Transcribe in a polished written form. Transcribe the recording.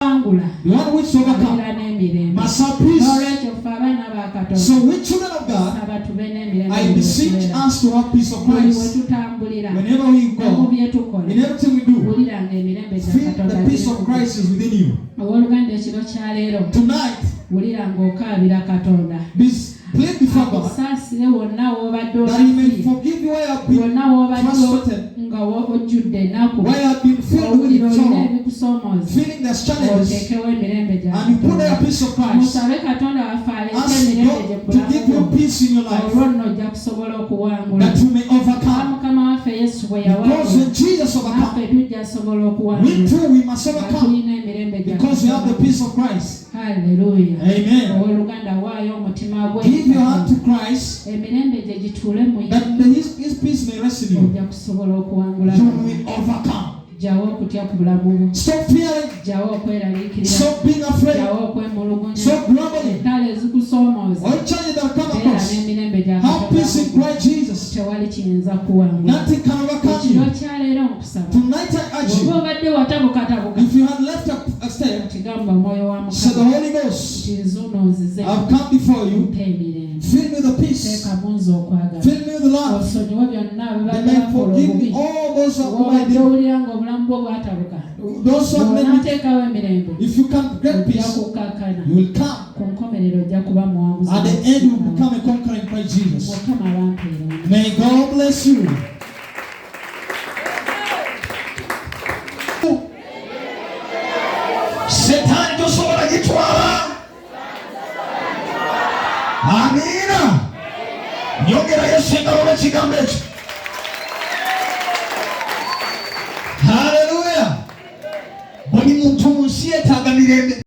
the one which overcomes, must have peace. So we children of God, I beseech us to have peace of Christ. Whenever we go, in everything we do, feel the peace of Christ is within you. Tonight, plead before God that He may forgive you where you have been frustrated, where you have been filled with sorrow, feeling there's challenges, and you put there a peace of Christ. Ask God to give you peace in your life, that you may overcome. Because when Jesus overcome, we too we must overcome, because we have the peace of Christ. Hallelujah. Amen. Give your heart to Christ, that His peace may rest in you. You will overcome. Stop fearing. Stop being afraid. Stop grumbling. All challenges that come across, have peace in Christ Jesus. Nothing can overcome you. Tonight I urge you, if you had left a step, so the Holy Ghost, I've come before you. Fill me with the peace. Fill me with the love. That may forgive me all those who I did. Those who have made me. If you can get peace, you will come. At the end, you will become a conqueror in Christ Jesus. May God bless you. Satan tosobola gitwala. Amina. Nyongera Yesu ngalo kigambo ekyo. Hallelujah. Buli muntu munsi yetaaga mirembe.